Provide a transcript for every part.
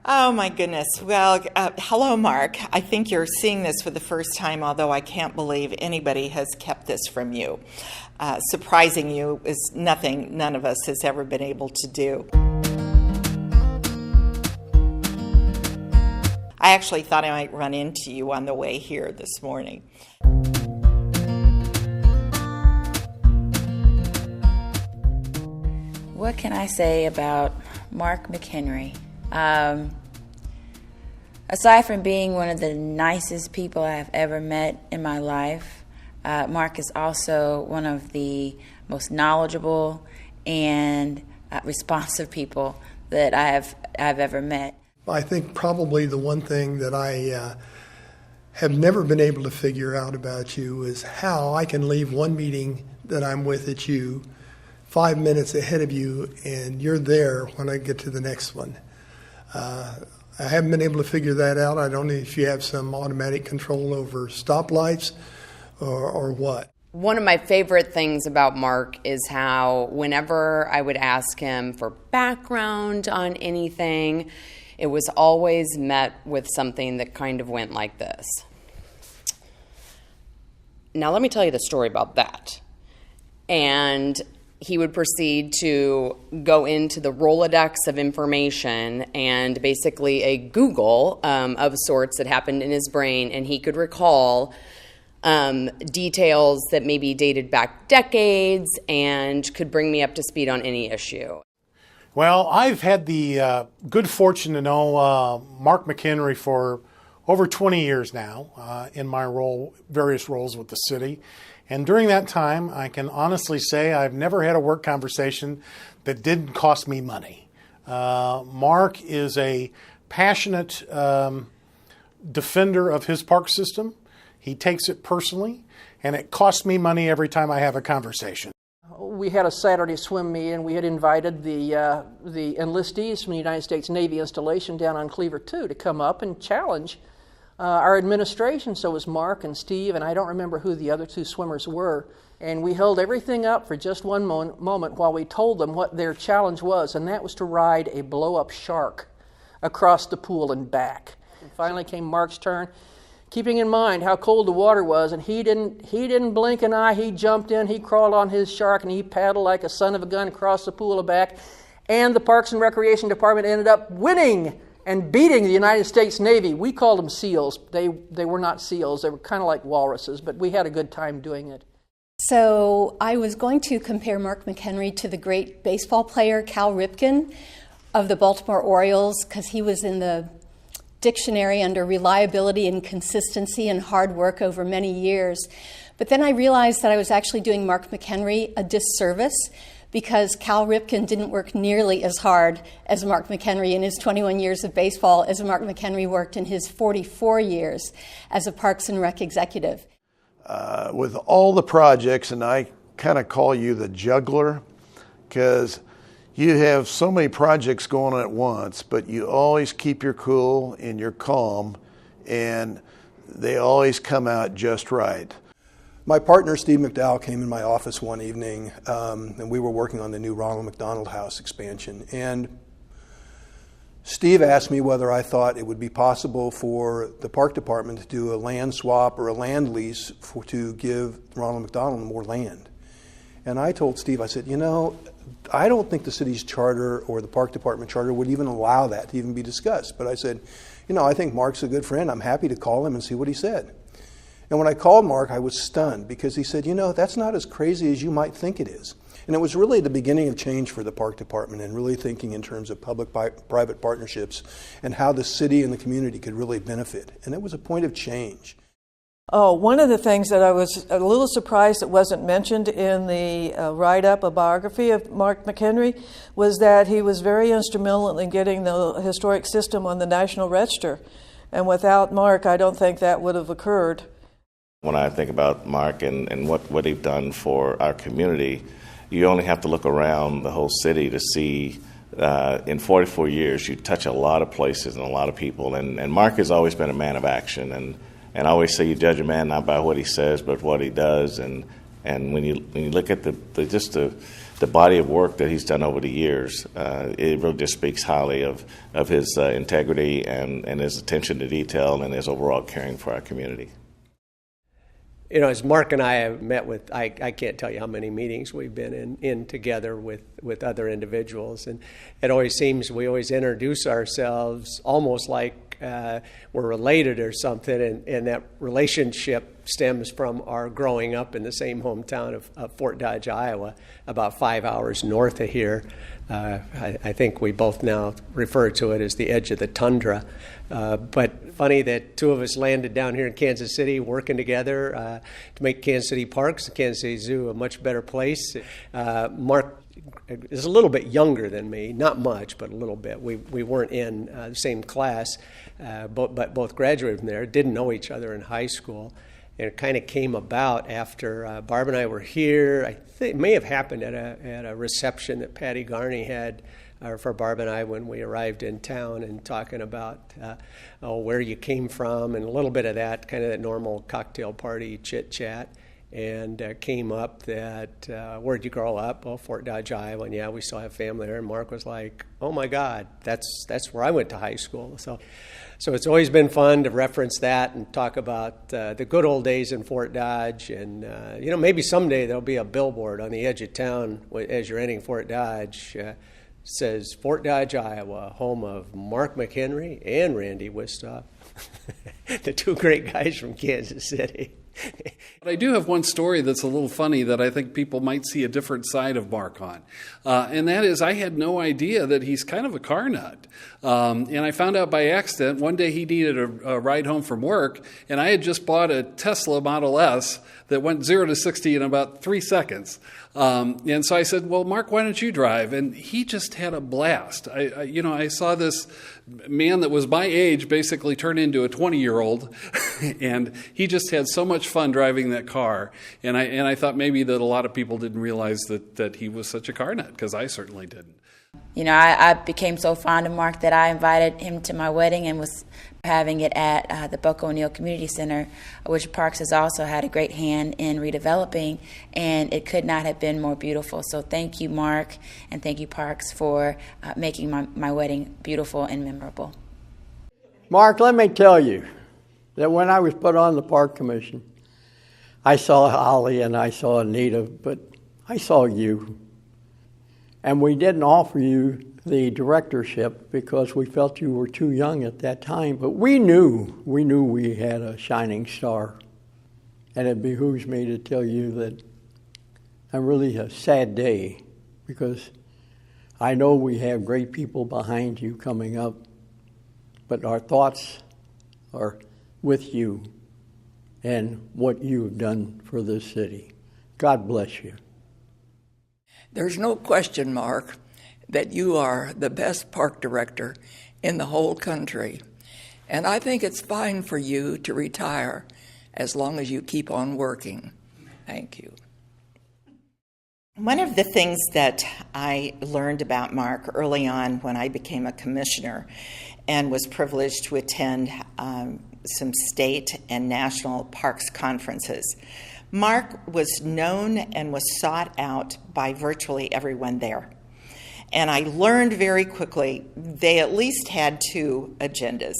Oh my goodness. Well, hello, Mark. I think you're seeing this for the first time, although I can't believe anybody has kept this from you. Surprising you is nothing none of us has ever been able to do. I actually thought I might run into you on the way here this morning. What can I say about Mark McHenry? Aside from being one of the nicest people I've ever met in my life, Mark is also one of the most knowledgeable and responsive people that I've ever met. I think probably the one thing that I have never been able to figure out about you is how I can leave one meeting that I'm with at you 5 minutes ahead of you, and you're there when I get to the next one. I haven't been able to figure that out. I don't know if you have some automatic control over stoplights or what. One of my favorite things about Mark is how whenever I would ask him for background on anything, it was always met with something that kind of went like this. Now let me tell you the story about that. And he would proceed to go into the Rolodex of information and basically a Google of sorts that happened in his brain, and he could recall details that maybe dated back decades and could bring me up to speed on any issue. Well, I've had the good fortune to know Mark McHenry for over 20 years now in my various roles with the city. And during that time, I can honestly say I've never had a work conversation that didn't cost me money. Mark is a passionate defender of his park system. He takes it personally, and it costs me money every time I have a conversation. We had a Saturday swim meet, and we had invited the enlistees from the United States Navy installation down on Cleaver 2 to come up and challenge our administration. So it was Mark and Steve, and I don't remember who the other two swimmers were. And we held everything up for just one moment while we told them what their challenge was, and that was to ride a blow-up shark across the pool and back. And finally came Mark's turn, keeping in mind how cold the water was, and he didn't blink an eye. He jumped in, he crawled on his shark, and he paddled like a son of a gun across the pool and back. And the Parks and Recreation Department ended up winning and beating the United States Navy. We called them SEALs. They were not SEALs. They were kind of like walruses, but we had a good time doing it. So I was going to compare Mark McHenry to the great baseball player Cal Ripken of the Baltimore Orioles, because he was in the dictionary under reliability and consistency and hard work over many years. But then I realized that I was actually doing Mark McHenry a disservice, because Cal Ripken didn't work nearly as hard as Mark McHenry in his 21 years of baseball as Mark McHenry worked in his 44 years as a Parks and Rec executive. With all the projects, and I kind of call you the juggler, because you have so many projects going on at once, but you always keep your cool and your calm, and they always come out just right. My partner, Steve McDowell, came in my office one evening, and we were working on the new Ronald McDonald House expansion. And Steve asked me whether I thought it would be possible for the park department to do a land swap or a land lease to give Ronald McDonald more land. And I told Steve, I said, I don't think the city's charter or the park department charter would even allow that to even be discussed. But I said, I think Mark's a good friend. I'm happy to call him and see what he said. And when I called Mark, I was stunned, because he said, that's not as crazy as you might think it is. And it was really the beginning of change for the park department, and really thinking in terms of public-private partnerships and how the city and the community could really benefit. And it was a point of change. Oh, one of the things that I was a little surprised that wasn't mentioned in the write-up, a biography of Mark McHenry, was that he was very instrumental in getting the historic system on the National Register. And without Mark, I don't think that would have occurred. When I think about Mark and what he's done for our community, you only have to look around the whole city to see in 44 years you touch a lot of places and a lot of people. And Mark has always been a man of action. And I always say you judge a man not by what he says but what he does. And when you look at the the body of work that he's done over the years, it really just speaks highly of his integrity and his attention to detail and his overall caring for our community. You know, as Mark and I have met with, I can't tell you how many meetings we've been in together with other individuals, and it always seems we always introduce ourselves almost like we're related or something, and that relationship stems from our growing up in the same hometown of Fort Dodge, Iowa, about 5 hours north of here. I think we both now refer to it as the edge of the tundra. But funny that two of us landed down here in Kansas City working together to make Kansas City Parks, the Kansas City Zoo, a much better place. Mark is a little bit younger than me, not much, but a little bit. We weren't in the same class, but both graduated from there, didn't know each other in high school. And it kind of came about after Barb and I were here. I think it may have happened at a reception that Patty Garney had for Barb and I when we arrived in town, and talking about where you came from and a little bit of that, kind of that normal cocktail party chit-chat. And came up that, where'd you grow up? Well, Fort Dodge, Iowa, and yeah, we still have family there. And Mark was like, oh my God, that's where I went to high school. So it's always been fun to reference that and talk about the good old days in Fort Dodge. And, maybe someday there'll be a billboard on the edge of town as you're entering Fort Dodge. Says Fort Dodge, Iowa, home of Mark McHenry and Randy Wistoff, the two great guys from Kansas City. But I do have one story that's a little funny that I think people might see a different side of Mark on. And that is, I had no idea that he's kind of a car nut. And I found out by accident. One day he needed a ride home from work, and I had just bought a Tesla Model S that went 0 to 60 in about 3 seconds. And so I said, well, Mark, why don't you drive? And he just had a blast. I saw this man that was my age basically turn into a 20-year-old, and he just had so much fun driving that car. And I thought maybe that a lot of people didn't realize that he was such a car nut, because I certainly didn't. You know, I became so fond of Mark that I invited him to my wedding and was having it at the Buck O'Neill Community Center, which Parks has also had a great hand in redeveloping, and it could not have been more beautiful. So thank you, Mark, and thank you, Parks, for making my wedding beautiful and memorable. Mark, let me tell you that when I was put on the Park Commission, I saw Holly and I saw Anita, but I saw you. And we didn't offer you the directorship because we felt you were too young at that time. But we knew we had a shining star. And it behooves me to tell you that I'm really a sad day, because I know we have great people behind you coming up, but our thoughts are with you and what you have done for this city. God bless you. There's no question, Mark, that you are the best park director in the whole country. And I think it's fine for you to retire as long as you keep on working. Thank you. One of the things that I learned about Mark early on when I became a commissioner and was privileged to attend some state and national parks conferences, Mark was known and was sought out by virtually everyone there. And I learned very quickly they at least had two agendas.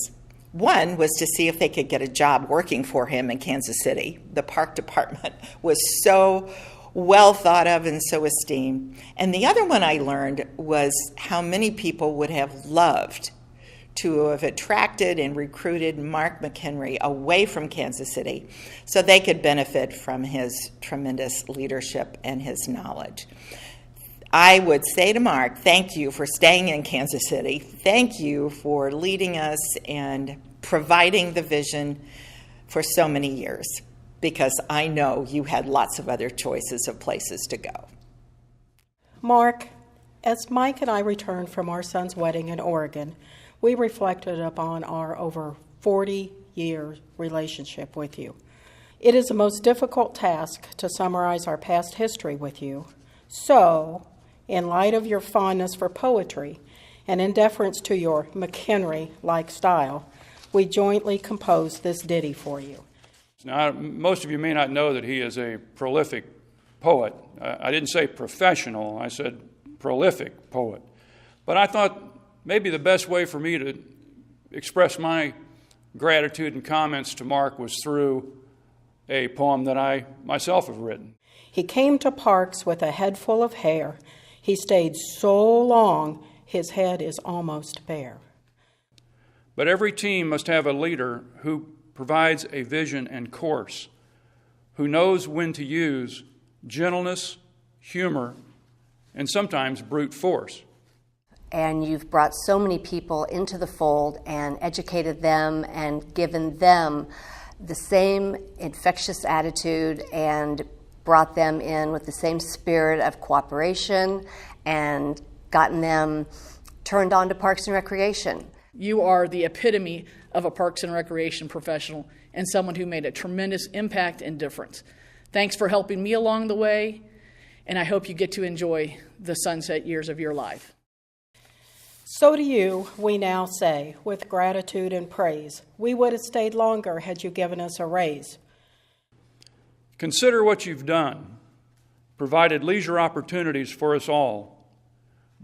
One was to see if they could get a job working for him in Kansas City. The park department was so well thought of and so esteemed. And the other one I learned was how many people would have loved to have attracted and recruited Mark McHenry away from Kansas City so they could benefit from his tremendous leadership and his knowledge. I would say to Mark, thank you for staying in Kansas City. Thank you for leading us and providing the vision for so many years, because I know you had lots of other choices of places to go. Mark, as Mike and I returned from our son's wedding in Oregon, we reflected upon our over 40-year relationship with you. It is the most difficult task to summarize our past history with you. So, in light of your fondness for poetry and in deference to your McHenry-like style, we jointly composed this ditty for you. Now, most of you may not know that he is a prolific poet. I didn't say professional, I said prolific poet. But I thought maybe the best way for me to express my gratitude and comments to Mark was through a poem that I myself have written. He came to Parks with a head full of hair. He stayed so long, his head is almost bare. But every team must have a leader who provides a vision and course, who knows when to use gentleness, humor, and sometimes brute force. And you've brought so many people into the fold and educated them and given them the same infectious attitude and brought them in with the same spirit of cooperation and gotten them turned on to Parks and Recreation. You are the epitome of a Parks and Recreation professional and someone who made a tremendous impact and difference. Thanks for helping me along the way, and I hope you get to enjoy the sunset years of your life. So to you, we now say, with gratitude and praise, we would have stayed longer had you given us a raise. Consider what you've done, provided leisure opportunities for us all,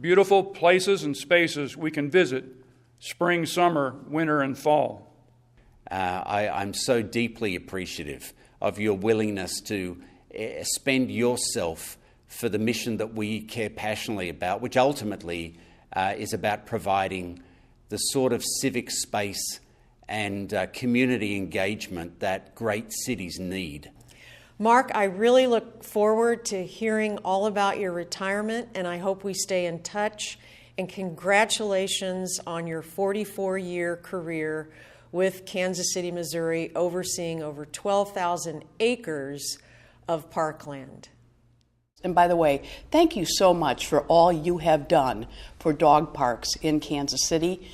beautiful places and spaces we can visit spring, summer, winter, and fall. I'm so deeply appreciative of your willingness to spend yourself for the mission that we care passionately about, which ultimately is about providing the sort of civic space and community engagement that great cities need. Mark, I really look forward to hearing all about your retirement, and I hope we stay in touch. And congratulations on your 44-year career with Kansas City, Missouri, overseeing over 12,000 acres of parkland. And by the way, thank you so much for all you have done for dog parks in Kansas City.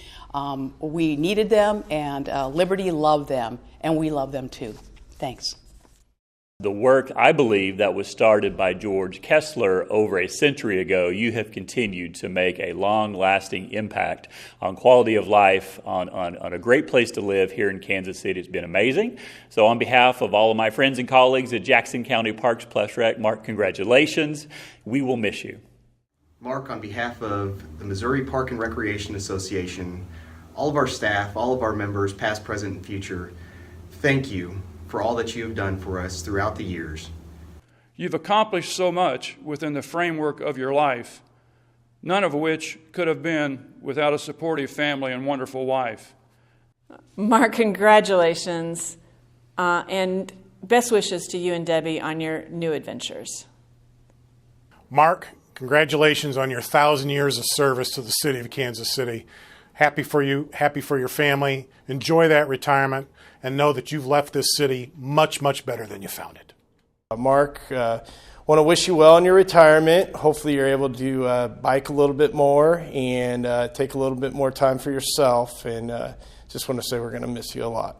We needed them, and Liberty loved them, and we love them too. Thanks. The work, I believe, that was started by George Kessler over a century ago, you have continued to make a long-lasting impact on quality of life, on a great place to live here in Kansas City. It's been amazing. So on behalf of all of my friends and colleagues at Jackson County Parks Plus Rec, Mark, congratulations. We will miss you. Mark, on behalf of the Missouri Park and Recreation Association, all of our staff, all of our members, past, present, and future, thank you for all that you have done for us throughout the years. You've accomplished so much within the framework of your life, none of which could have been without a supportive family and wonderful wife. Mark, congratulations, and best wishes to you and Debbie on your new adventures. Mark, congratulations on your 1,000 years of service to the city of Kansas City. Happy for you, happy for your family. Enjoy that retirement, and know that you've left this city much, much better than you found it. Mark, want to wish you well in your retirement. Hopefully you're able to bike a little bit more and take a little bit more time for yourself. And just want to say we're going to miss you a lot.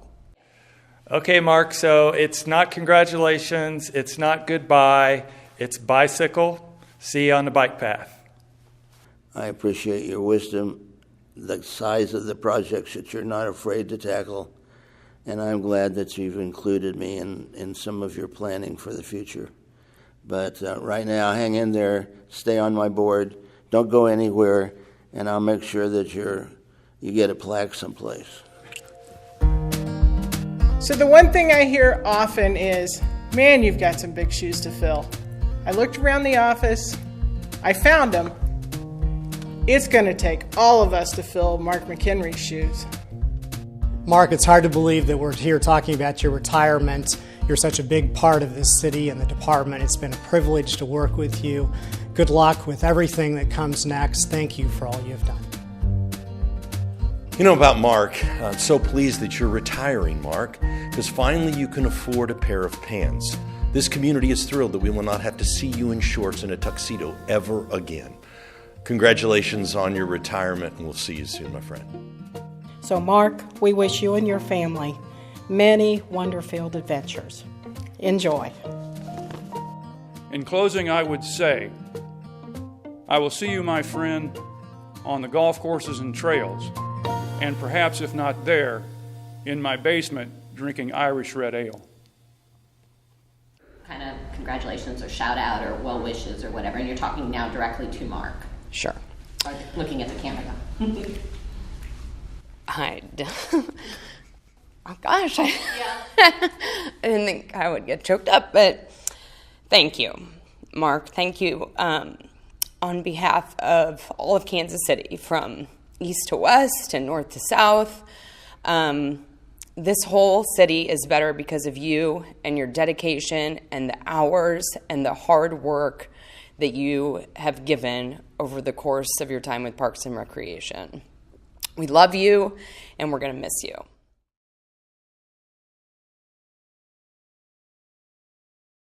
Okay, Mark, so it's not congratulations, it's not goodbye, it's bicycle. See you on the bike path. I appreciate your wisdom, the size of the projects that you're not afraid to tackle, and I'm glad that you've included me in some of your planning for the future. But right now, hang in there, stay on my board, don't go anywhere, and I'll make sure that you get a plaque someplace. So the one thing I hear often is, man, you've got some big shoes to fill. I looked around the office, I found them. It's going to take all of us to fill Mark McHenry's shoes. Mark, it's hard to believe that we're here talking about your retirement. You're such a big part of this city and the department. It's been a privilege to work with you. Good luck with everything that comes next. Thank you for all you've done. You know about Mark, I'm so pleased that you're retiring, Mark, because finally you can afford a pair of pants. This community is thrilled that we will not have to see you in shorts and a tuxedo ever again. Congratulations on your retirement, and we'll see you soon, my friend. So, Mark, we wish you and your family many wonder-filled adventures. Enjoy. In closing, I would say, I will see you, my friend, on the golf courses and trails, and perhaps if not there, in my basement drinking Irish red ale. Kind of congratulations or shout out or well wishes or whatever, and you're talking now directly to Mark. Sure. Or looking at the camera. Oh gosh, I didn't think I would get choked up, but thank you, Mark. Thank you on behalf of all of Kansas City, from east to west and north to south. This whole city is better because of you and your dedication and the hours and the hard work that you have given over the course of your time with Parks and Recreation. We love you, and we're going to miss you.